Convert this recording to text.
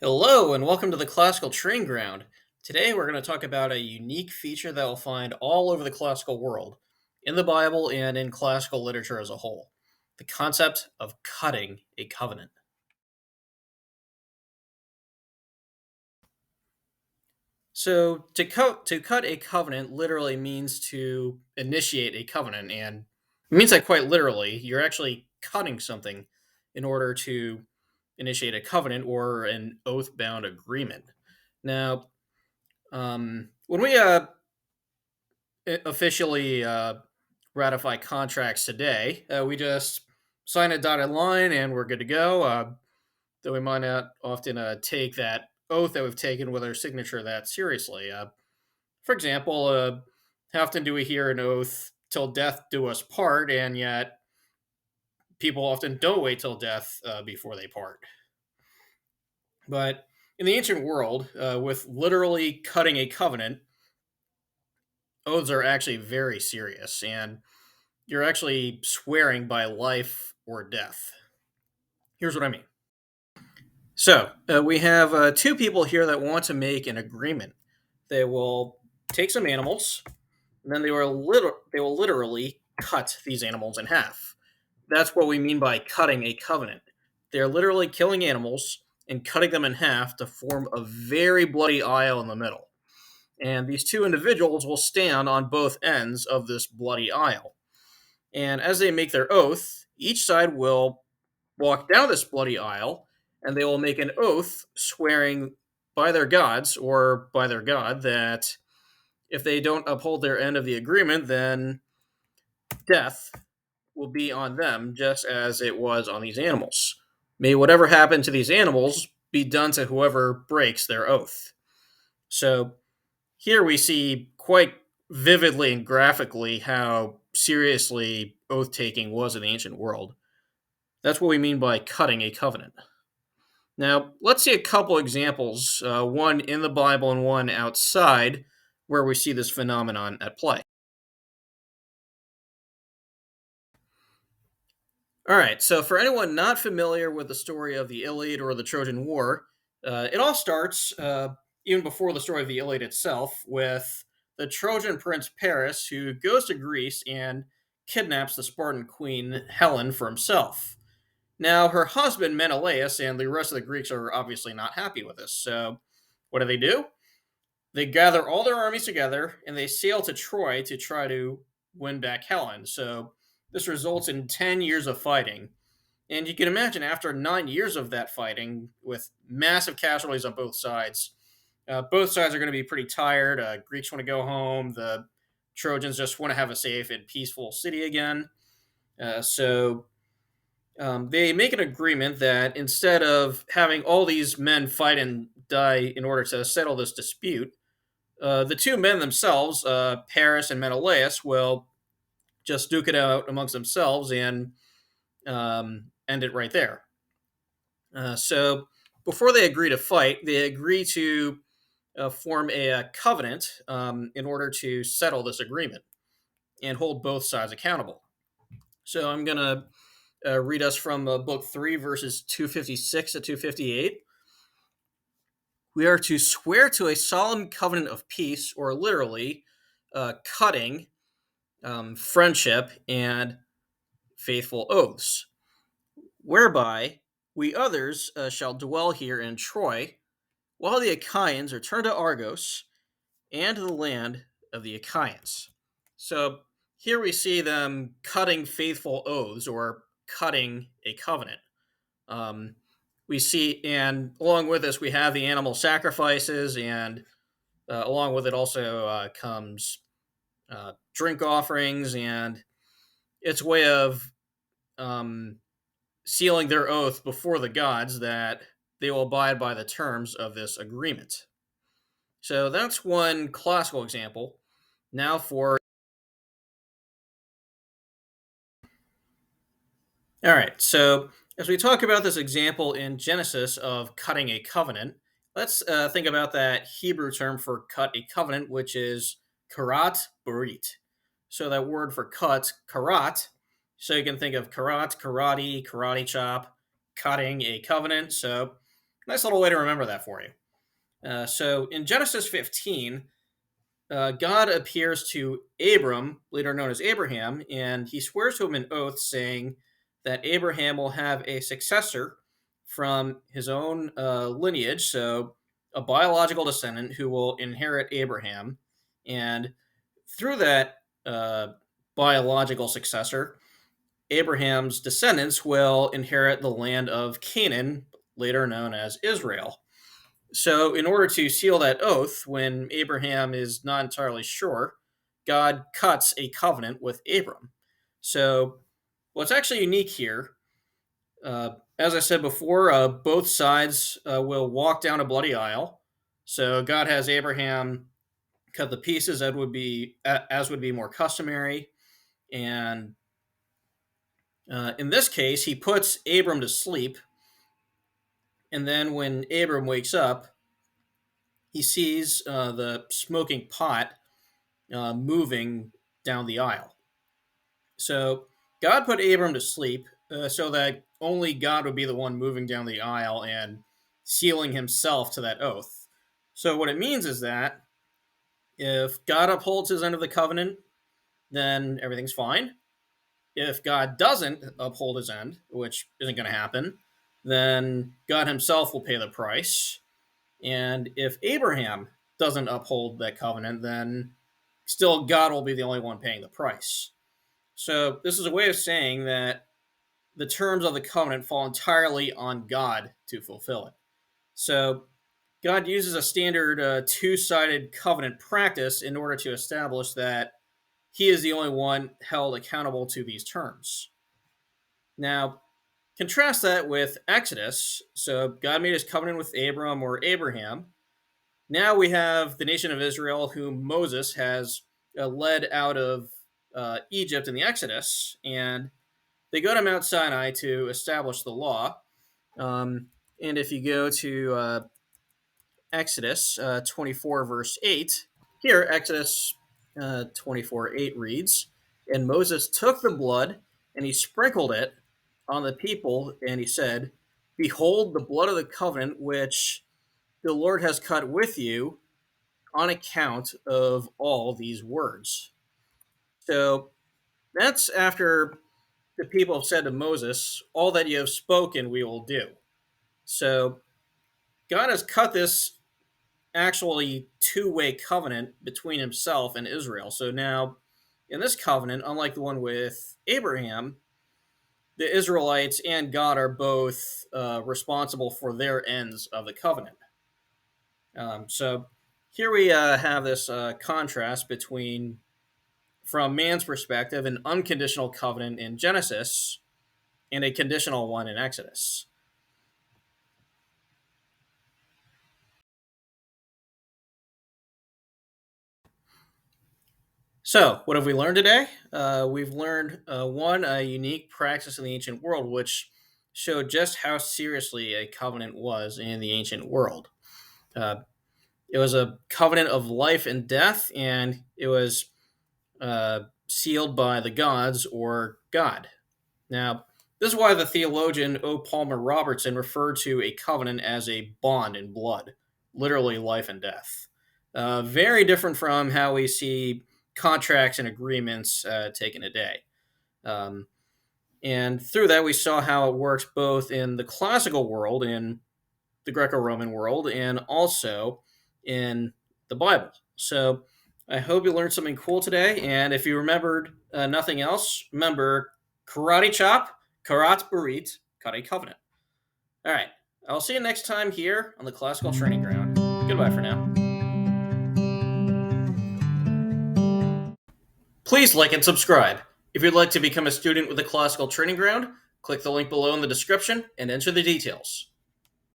Hello, and welcome to the Classical Training Ground. Today, we're going to talk about a unique feature that we'll find all over the classical world, in the Bible and in classical literature as a whole: the concept of cutting a covenant. So, to cut a covenant literally means to initiate a covenant, and it means that quite literally, you're actually cutting something in order to initiate a covenant or an oath-bound agreement. Now, when we officially ratify contracts today. We just sign a dotted line and we're good to go. Though we might not often take that oath that we've taken with our signature that seriously. For example, how often do we hear an oath till death do us part, and yet people often don't wait till death before they part? But in the ancient world, with literally cutting a covenant, oaths are actually very serious, and you're actually swearing by life or death. Here's what I mean. So, we have two people here that want to make an agreement. They will take some animals, and then they will literally cut these animals in half. That's what we mean by cutting a covenant. They're literally killing animals and cutting them in half to form a very bloody aisle in the middle. And these two individuals will stand on both ends of this bloody aisle. And as they make their oath, each side will walk down this bloody aisle and they will make an oath swearing by their gods or by their god that if they don't uphold their end of the agreement, then death will be on them just as it was on these animals. May whatever happened to these animals be done to whoever breaks their oath. So here we see quite vividly and graphically how seriously oath taking was in the ancient world. That's what we mean by cutting a covenant. Now, let's see a couple examples, one in the Bible and one outside, where we see this phenomenon at play. All right, so for anyone not familiar with the story of the Iliad or the Trojan War, it all starts, even before the story of the Iliad itself, with the Trojan prince Paris who goes to Greece and kidnaps the Spartan queen Helen for himself. Now, her husband Menelaus and the rest of the Greeks are obviously not happy with this. So, what do? They gather all their armies together and they sail to Troy to try to win back Helen. So, this results in 10 years of fighting. And you can imagine after 9 years of that fighting, with massive casualties on both sides are going to be pretty tired. Greeks want to go home. The Trojans just want to have a safe and peaceful city again. So they make an agreement that instead of having all these men fight and die in order to settle this dispute, the two men themselves, Paris and Menelaus, will just duke it out amongst themselves and end it right there. So before they agree to fight, they agree to form a covenant in order to settle this agreement and hold both sides accountable. So I'm going to read us from book 3, verses 256 to 258. We are to swear to a solemn covenant of peace, or literally, cutting, friendship, and faithful oaths, whereby we others shall dwell here in Troy, while the Achaeans return to Argos and to the land of the Achaeans. So here we see them cutting faithful oaths or cutting a covenant. Um, we see, and along with this, we have the animal sacrifices, and along with it also comes drink offerings, and it's a way of um, sealing their oath before the gods that they will abide by the terms of this agreement. So that's one classical example. Now for All right, so as we talk about this example in Genesis of cutting a covenant, let's think about that Hebrew term for cut a covenant, which is karat barit. So that word for cut, karat. So you can think of karat, karate, karate chop, cutting a covenant. So Nice little way to remember that for you. So in Genesis 15, God appears to Abram, later known as Abraham, and he swears to him an oath saying that Abraham will have a successor from his own lineage, so a biological descendant who will inherit Abraham. And through that biological successor, Abraham's descendants will inherit the land of Canaan, later known as Israel. So, in order to seal that oath, when Abraham is not entirely sure, God cuts a covenant with Abram. So, what's actually unique here, as I said before, both sides will walk down a bloody aisle. So, God has Abraham cut the pieces as would be more customary, and in this case, he puts Abram to sleep, and then when Abram wakes up, he sees the smoking pot moving down the aisle. So God put Abram to sleep so that only God would be the one moving down the aisle and sealing himself to that oath. So what it means is that if God upholds his end of the covenant, then everything's fine. If God doesn't uphold his end, which isn't going to happen, then God himself will pay the price. And if Abraham doesn't uphold that covenant, then still God will be the only one paying the price. So this is a way of saying that the terms of the covenant fall entirely on God to fulfill it. So God uses a standard two-sided covenant practice in order to establish that he is the only one held accountable to these terms. Now, contrast that with Exodus. So God made his covenant with Abram or Abraham. Now we have the nation of Israel, whom Moses has led out of Egypt in the Exodus, and they go to Mount Sinai to establish the law. And if you go to Exodus 24, verse 8, here, Exodus 24, 8 reads, "And Moses took the blood, and he sprinkled it on the people, and he said, Behold the blood of the covenant which the Lord has cut with you on account of all these words." So that's after the people have said to Moses, "All that you have spoken, we will do." So God has cut this actually two-way covenant between himself and Israel. So now, in this covenant, unlike the one with Abraham, the Israelites and God are both responsible for their ends of the covenant. So here we have this contrast between, from man's perspective, an unconditional covenant in Genesis and a conditional one in Exodus. So, what have we learned today? We've learned one, a unique practice in the ancient world, which showed just how seriously a covenant was in the ancient world. Uh, it was a covenant of life and death, and it was sealed by the gods or God. Now, this is why the theologian O. Palmer Robertson referred to a covenant as a bond in blood, literally life and death. Very different from how we see contracts and agreements taken today. And through that, we saw how it works both in the classical world, in the Greco Roman world, and also in the Bible. So I hope you learned something cool today. And if you remembered nothing else, remember karate chop, karat barit, kare covenant. All right. I'll see you next time here on the Classical Training Ground. Goodbye for now. Please like and subscribe. If you'd like to become a student with the Classical Training Ground, click the link below in the description and enter the details.